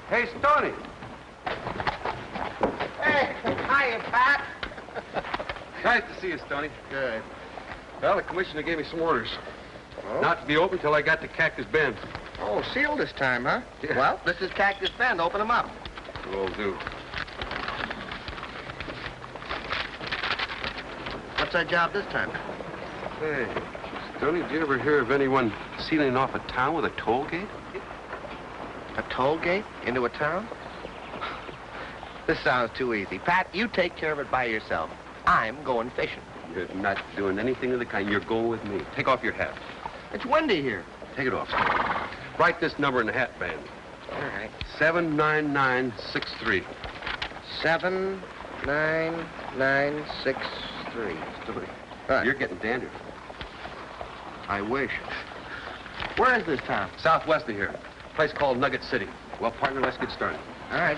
Hey, Stoney. Hey, hiya, Pat. Nice to see you, Stoney. Good. Well, the commissioner gave me some orders. Oh? Not to be open till I got to Cactus Bend. Oh, sealed this time, huh? Yeah. Well, this is Cactus Bend. Open them up. Will do. What's our job this time? Hey, Stoney, did you ever hear of anyone sealing off a town with a toll gate? A toll gate into a town? This sounds too easy. Pat, you take care of it by yourself. I'm going fishing. You're not doing anything of the kind. You're going with me. Take off your hat. It's windy here. Take it off. Write this number in the hat band. All right. 79963. 79963. Stoney, What? you're getting dandruff. I wish. Where is this town? Southwest of here. A place called Nugget City. Well, partner, let's get started. All right.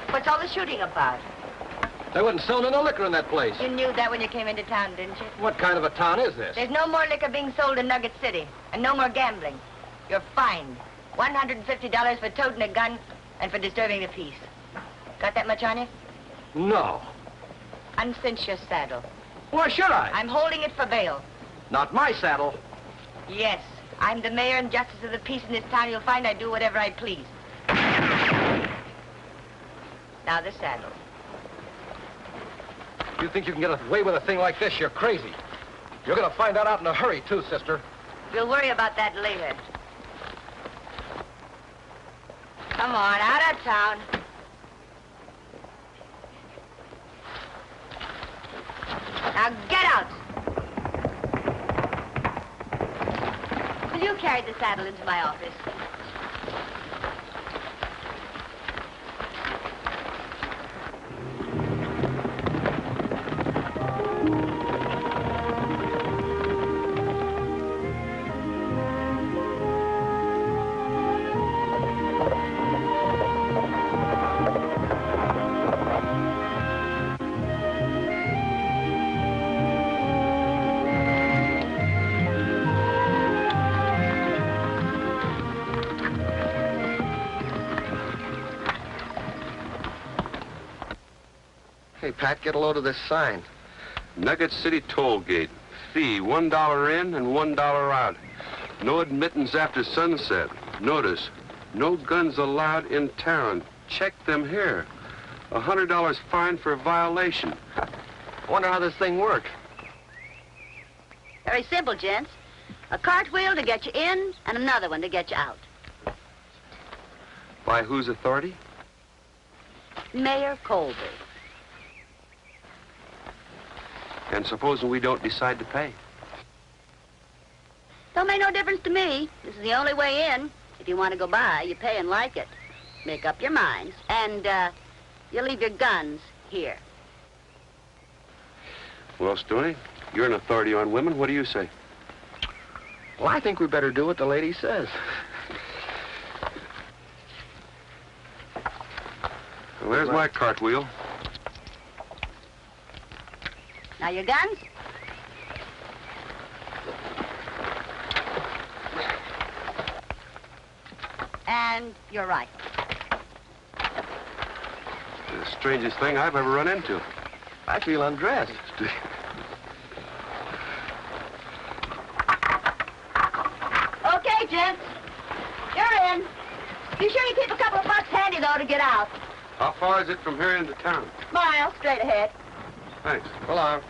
What's all the shooting about? They wasn't selling no liquor in that place. You knew that when you came into town, didn't you? What kind of a town is this? There's no more liquor being sold in Nugget City, and no more gambling. You're fined. $150 for toting a gun and for disturbing the peace. Got that much on you? No. Uncinch your saddle. Why should I? I'm holding it for bail. Not my saddle. Yes, I'm the mayor and justice of the peace in this town. You'll find I do whatever I please. Now the saddle. You think you can get away with a thing like this? You're crazy. You're gonna find out in a hurry, too, sister. We'll worry about that later. Come on, out of town. Now get out. Will you carry the saddle into my office? Hey, Pat, get a load of this sign. Nugget City toll gate. Fee, $1 in and $1 out. No admittance after sunset. Notice, no guns allowed in town. Check them here. $100 fine for a violation. I wonder how this thing works. Very simple, gents. A cartwheel to get you in and another one to get you out. By whose authority? Mayor Colby. And supposing we don't decide to pay? Don't make no difference to me. This is the only way in. If you want to go by, you pay and like it. Make up your minds. And, you leave your guns here. Well, Stoney, you're an authority on women. What do you say? Well, I think we better do what the lady says. Well, there's my cartwheel. Now, your guns? And you're right. The strangest thing I've ever run into. I feel undressed. Okay, gents. You're in. Be sure you keep a couple of bucks handy, though, to get out. How far is it from here into town? Mile, straight ahead. Thanks. Hold on.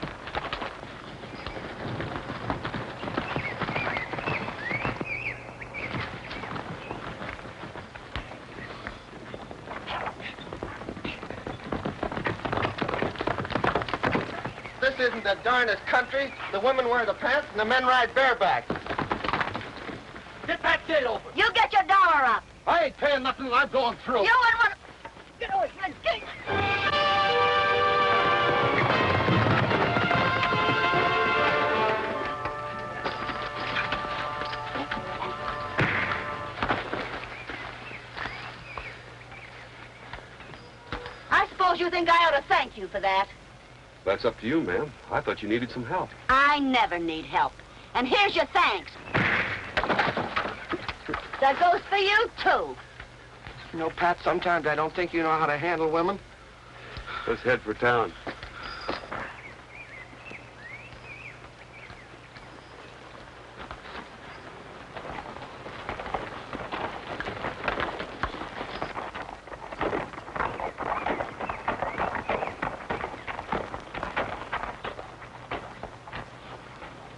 This isn't the darnest country. The women wear the pants and the men ride bareback. Get that gate open. You get your dollar up. I ain't paying nothing and I'm going through. You wouldn't want to... Get away from the gate. I suppose you think I ought to thank you for that. That's up to you, ma'am. I thought you needed some help. I never need help. And here's your thanks. That goes for you, too. You know, Pat, sometimes I don't think you know how to handle women. Let's head for town.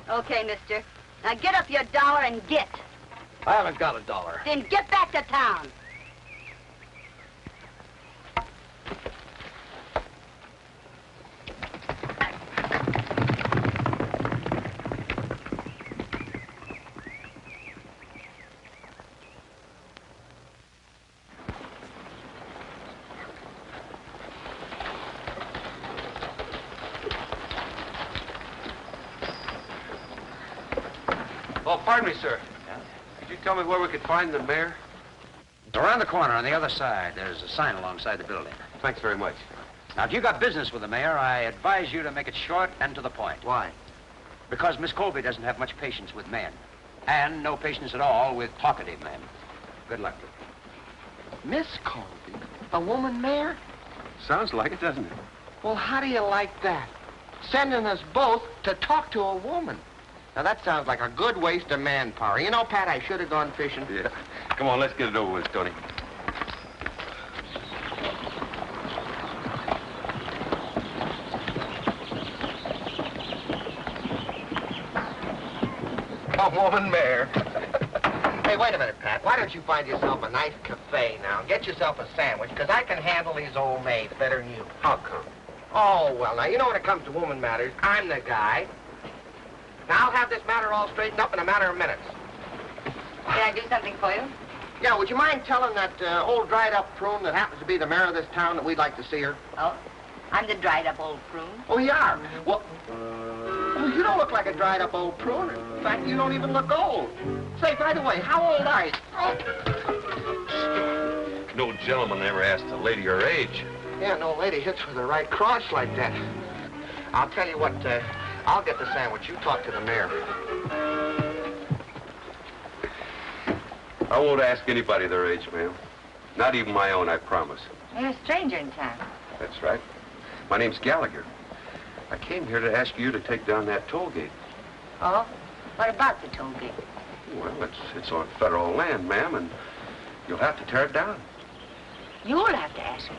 Okay, mister. Now get up your dollar and get. I haven't got $1. Then get back to town. Oh, pardon me, sir. Could you tell me where we could find the mayor? Around the corner on the other side, there's a sign alongside the building. Thanks very much. Now, if you got business with the mayor, I advise you to make it short and to the point. Why? Because Miss Colby doesn't have much patience with men. And no patience at all with talkative men. Good luck to you. Miss Colby? A woman mayor? Sounds like it, doesn't it? Well, how do you like that? Sending us both to talk to a woman. Now, that sounds like a good waste of manpower. You know, Pat, I should have gone fishing. Yeah. Come on, let's get it over with, Tony. A woman mayor. Hey, wait a minute, Pat. Why don't you find yourself a nice cafe now and get yourself a sandwich, because I can handle these old maids better than you. How come? Oh, well, now, you know when it comes to woman matters, I'm the guy. Now, I'll have this matter all straightened up in a matter of minutes. Can I do something for you? Yeah, would you mind telling that old dried-up prune that happens to be the mayor of this town that we'd like to see her? Oh, I'm the dried-up old prune. Oh, you are? Well, you don't look like a dried-up old prune. In fact, you don't even look old. Say, by the way, how old are you? No gentleman ever asked a lady her age. Yeah, no lady hits with the right cross like that. I'll tell you what, I'll get the sandwich. You talk to the mayor. I won't ask anybody their age, ma'am. Not even my own, I promise. You're a stranger in town. That's right. My name's Gallagher. I came here to ask you to take down that toll gate. Oh? What about the toll gate? Well, it's on federal land, ma'am, and you'll have to tear it down. You'll have to ask me.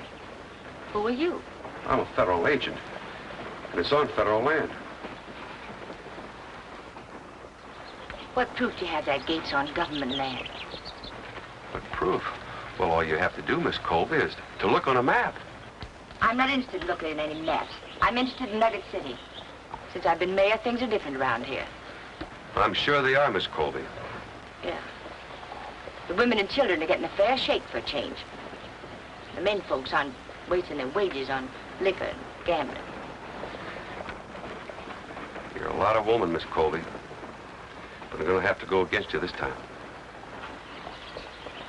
Who are you? I'm a federal agent, and it's on federal land. What proof do you have that gate's on government land? What proof? Well, all you have to do, Miss Colby, is to look on a map. I'm not interested in looking at any maps. I'm interested in Nugget City. Since I've been mayor, things are different around here. I'm sure they are, Miss Colby. Yeah. The women and children are getting a fair shake for a change. The men folks aren't wasting their wages on liquor and gambling. You're a lot of woman, Miss Colby. But I'm going to have to go against you this time.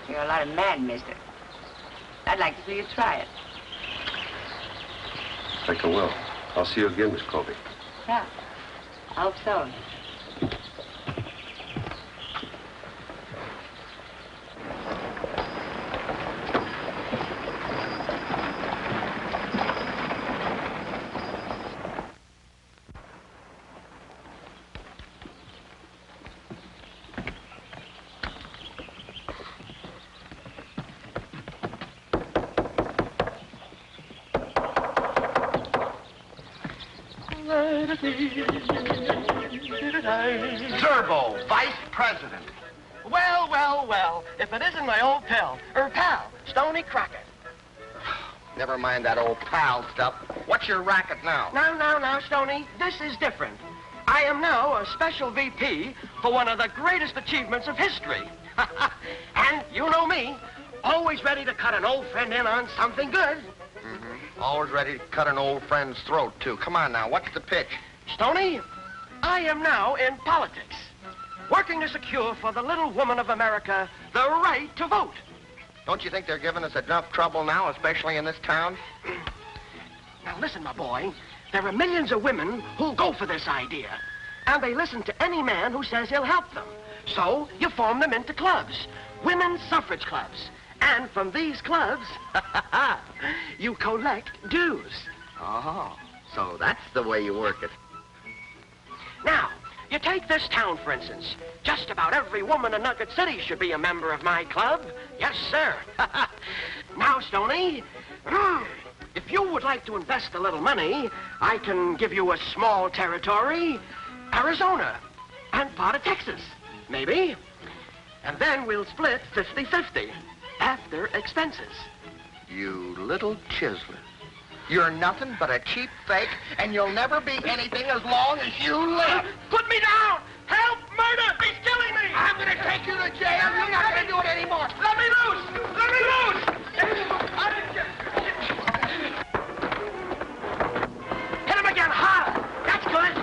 You're a lot of man, mister. I'd like to see you try it. I think I will. I'll see you again, Miss Colby. Yeah, I hope so. Zerbo, vice president. Well, well, well, if it isn't my old pal, Stoney Crockett. Never mind that old pal stuff. What's your racket now? Now, Stoney, this is different. I am now a special VP for one of the greatest achievements of history. And you know me, always ready to cut an old friend in on something good. Always ready to cut an old friend's throat, too. Come on now, what's the pitch? Stoney, I am now in politics, working to secure for the little woman of America the right to vote. Don't you think they're giving us enough trouble now, especially in this town? Now listen, my boy, there are millions of women who'll go for this idea, and they listen to any man who says he'll help them. So you form them into clubs, women's suffrage clubs. And from these clubs, you collect dues. Oh, so that's the way you work it. Now, you take this town, for instance. Just about every woman in Nugget City should be a member of my club. Yes, sir. Now, Stoney, if you would like to invest a little money, I can give you a small territory, Arizona, and part of Texas, maybe. And then we'll split 50-50. After expenses. You little chiseler. You're nothing but a cheap fake, and you'll never be anything as long as you live. Put me down! Help! Murder! He's killing me! I'm gonna take you to jail. You're not gonna do it anymore. Let me loose! Let me loose! Hit him again, harder! That's good!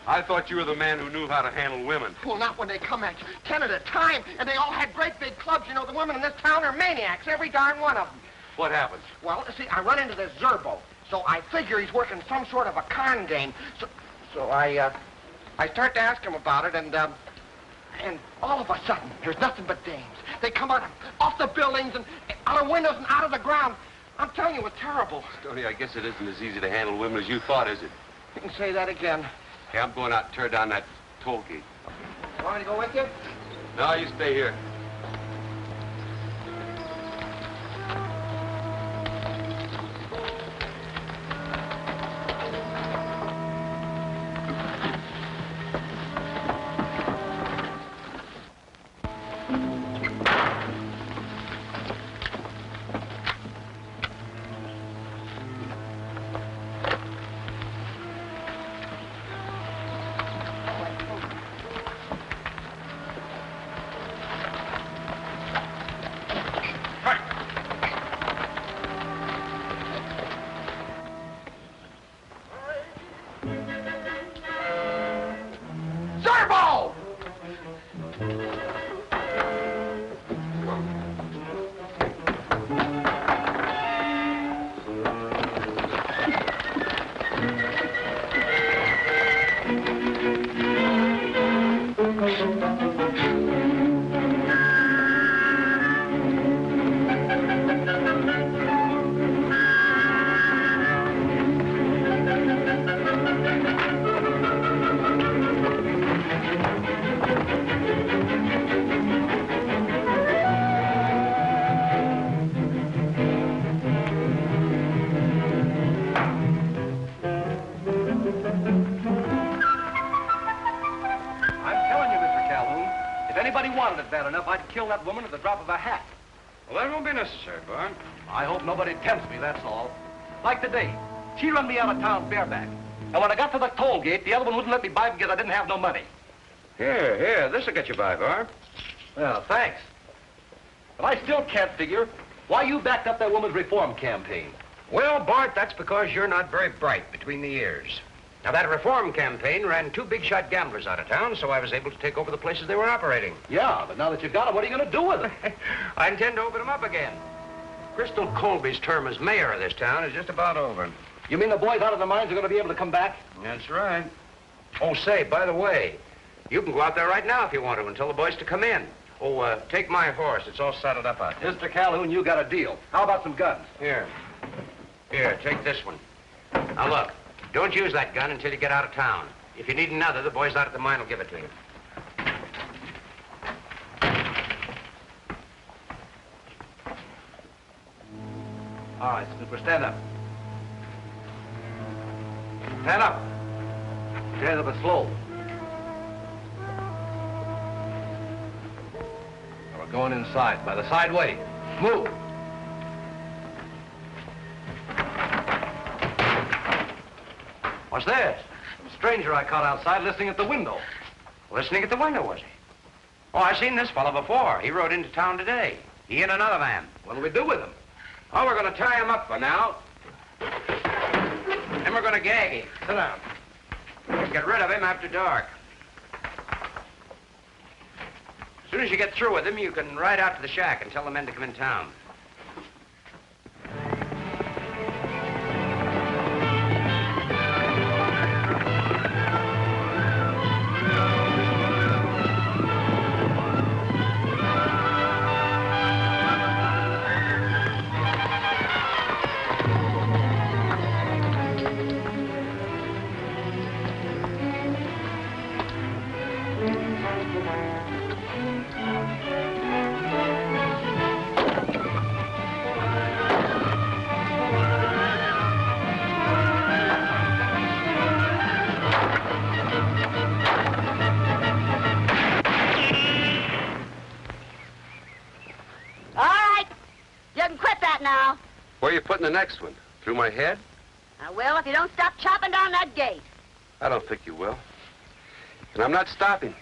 I thought you were the man who knew how to handle women. Well, not when they come at you. 10 at a time, and they all had great big clubs. You know, the women in this town are maniacs, every darn one of them. What happened? Well, see, I run into this Zerbo, so I figure he's working some sort of a con game. So I start to ask him about it, and all of a sudden, there's nothing but dames. They come out off the buildings and out of windows and out of the ground. I'm telling you, it was terrible. Stoney, I guess it isn't as easy to handle women as you thought, is it? You can say that again. Hey, I'm going out and tear down that toll gate. You want me to go with you? No, you stay here. wanted it bad enough, I'd kill that woman at the drop of a hat. Well, that won't be necessary, Bart. I hope nobody tempts me, that's all. Like today, she run me out of town bareback. And when I got to the toll gate, the other one wouldn't let me buy because I didn't have no money. Here, this'll get you by, Bart. Well, thanks. But I still can't figure why you backed up that woman's reform campaign. Well, Bart, that's because you're not very bright between the ears. Now, that reform campaign ran 2 big-shot gamblers out of town, so I was able to take over the places they were operating. Yeah, but now that you've got them, what are you going to do with them? I intend to open them up again. Crystal Colby's term as mayor of this town is just about over. You mean the boys out of their minds are going to be able to come back? That's right. Oh, say, by the way, you can go out there right now if you want to and tell the boys to come in. Oh, take my horse. It's all saddled up out there. Mr. Calhoun, you got a deal. How about some guns? Here, take this one. Now, look, don't use that gun until you get out of town. If you need another, the boys out at the mine will give it to you. All right, Snooper, stand up. Stand up. Stand up and slow. Now we're going inside, by the side way. Move. What's this? The stranger I caught outside listening at the window. Listening at the window, was he? Oh, I've seen this fellow before. He rode into town today. He and another man. What'll we do with him? Oh, we're going to tie him up for now. Then we're going to gag him. Sit down. Get rid of him after dark. As soon as you get through with him, you can ride out to the shack and tell the men to come in town. Where are you putting the next one? Through my head? I will if you don't stop chopping down that gate. I don't think you will. And I'm not stopping.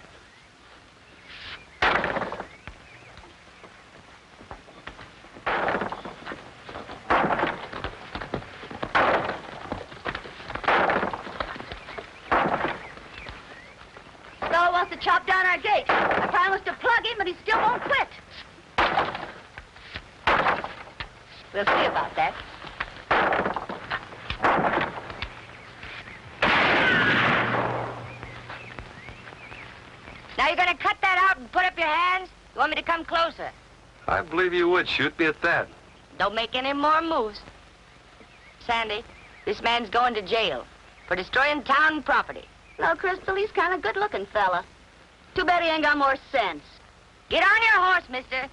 Fellow wants to chop down our gate. I promised to plug him, but he still won't quit. We'll see about that. Now you're going to cut that out and put up your hands? You want me to come closer? I believe you would. Shoot me at that. Don't make any more moves. Sandy, this man's going to jail for destroying town property. Well, Crystal, he's kind of good-looking fella. Too bad he ain't got more sense. Get on your horse, mister.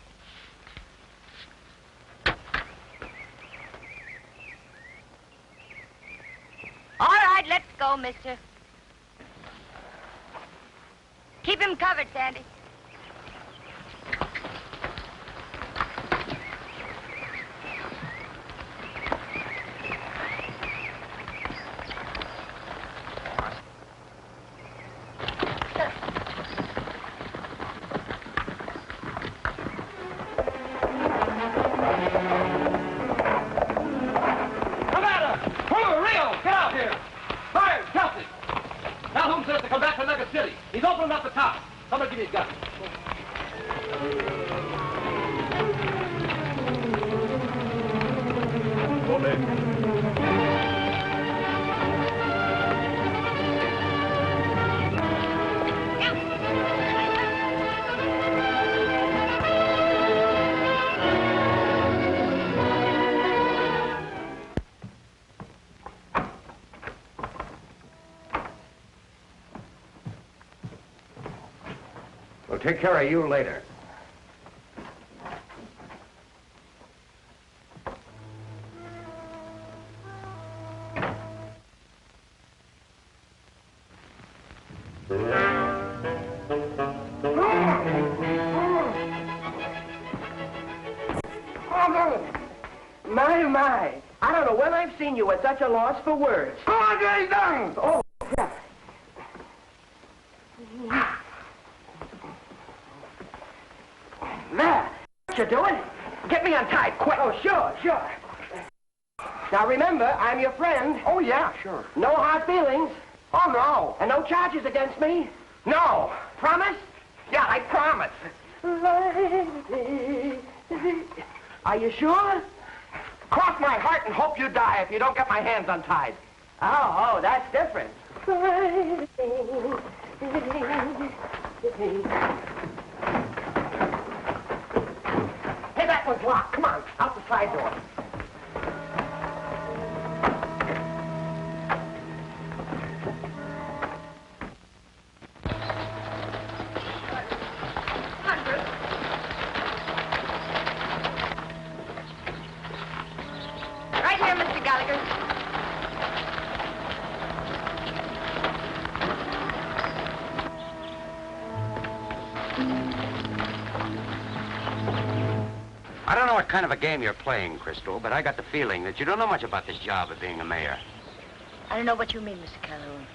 All right, let's go, mister. Keep him covered, Sandy. Calhoun says to come back to Nugget City. He's opening up the top. Somebody give me a gun. Hold it. We'll take care of you later. My. I don't know when I've seen you at such a loss for words. Oh, yeah. There. What you doing? Get me untied, quick. Oh, sure. Now, remember, I'm your friend. Oh, yeah, sure. No hard feelings. Oh, no. And no charges against me. No. Promise? Yeah, I promise. Are you sure? Cross my heart and hope you die if you don't get my hands untied. Oh, that's different. Hey, that one's locked. Come on, out the side door. Right here, Mr. Gallagher. I don't know what kind of a game you're playing, Crystal, but I got the feeling that you don't know much about this job of being a mayor. I don't know what you mean, Mr. Calhoun.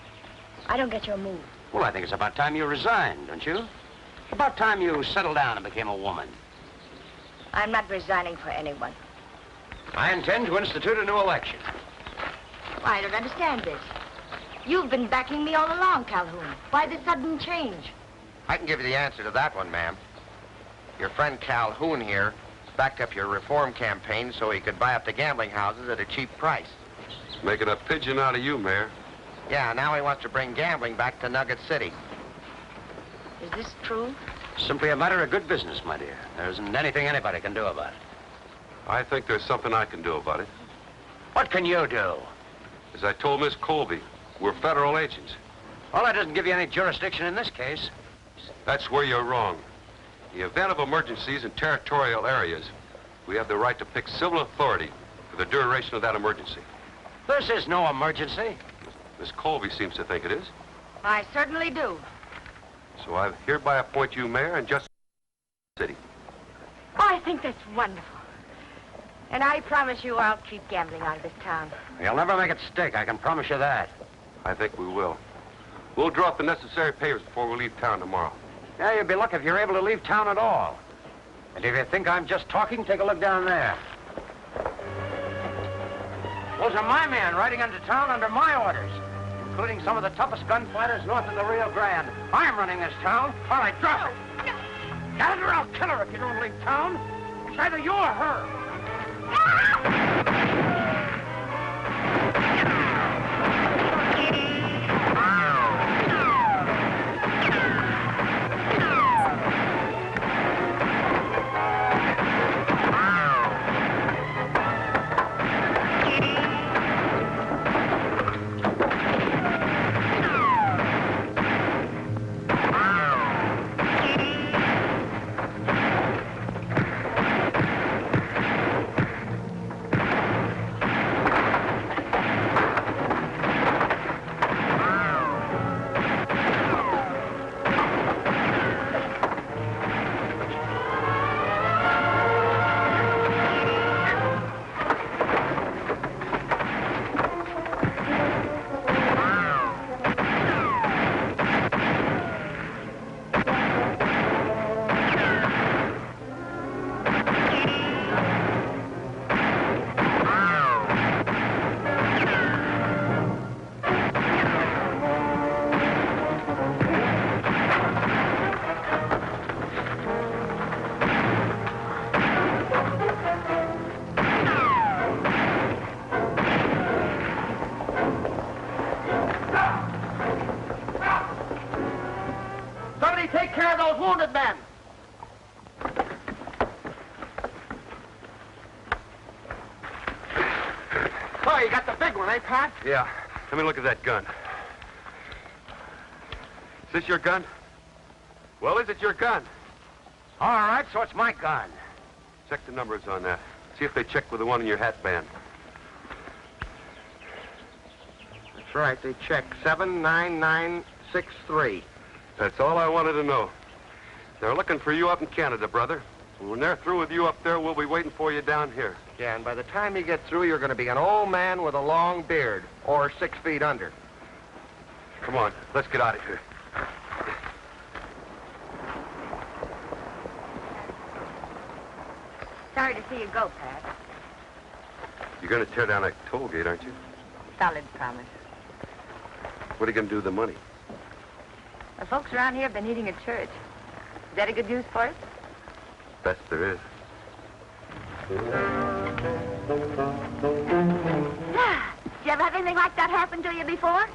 I don't get your move. Well, I think it's about time you resigned, don't you? About time you settled down and became a woman. I'm not resigning for anyone. I intend to institute a new election. Well, I don't understand this. You've been backing me all along, Calhoun. Why this sudden change? I can give you the answer to that one, ma'am. Your friend Calhoun here backed up your reform campaign so he could buy up the gambling houses at a cheap price. Making a pigeon out of you, Mayor. Yeah, now he wants to bring gambling back to Nugget City. Is this true? Simply a matter of good business, my dear. There isn't anything anybody can do about it. I think there's something I can do about it. What can you do? As I told Miss Colby, we're federal agents. Well, that doesn't give you any jurisdiction in this case. That's where you're wrong. In the event of emergencies in territorial areas, we have the right to pick civil authority for the duration of that emergency. This is no emergency. Miss Colby seems to think it is. I certainly do. So I hereby appoint you mayor and just city. Oh, I think that's wonderful. And I promise you I'll keep gambling out of this town. You'll never make it stick, I can promise you that. I think we will. We'll draw up the necessary papers before we leave town tomorrow. Yeah, you'll be lucky if you're able to leave town at all. And if you think I'm just talking, take a look down there. Those are my men riding into town under my orders, including some of the toughest gunfighters north of the Rio Grande. I'm running this town. All right, drop it. Gallagher, I'll kill her if you don't leave town. It's either you or her. Take care of those wounded men. Oh, you got the big one, eh, Pat? Yeah. Let me look at that gun. Is this your gun? Well, is it your gun? All right, so it's my gun. Check the numbers on that. See if they check with the one in your hat band. That's right, they checked 79963. That's all I wanted to know. They're looking for you up in Canada, brother. When they're through with you up there, we'll be waiting for you down here. Yeah, and by the time you get through, you're going to be an old man with a long beard, or 6 feet under. Come on, let's get out of here. Sorry to see you go, Pat. You're going to tear down that toll gate, aren't you? Solid promise. What are you going to do with the money? The folks around here have been eating at church. Is that a good news for us? Best there is. Did you ever have anything like that happen to you before?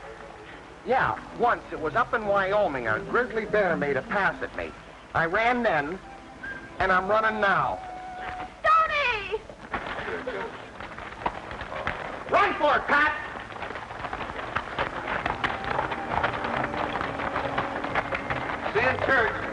Yeah, once. It was up in Wyoming. A grizzly bear made a pass at me. I ran then, and I'm running now. Stoney! Run for it, Pat! See you in church.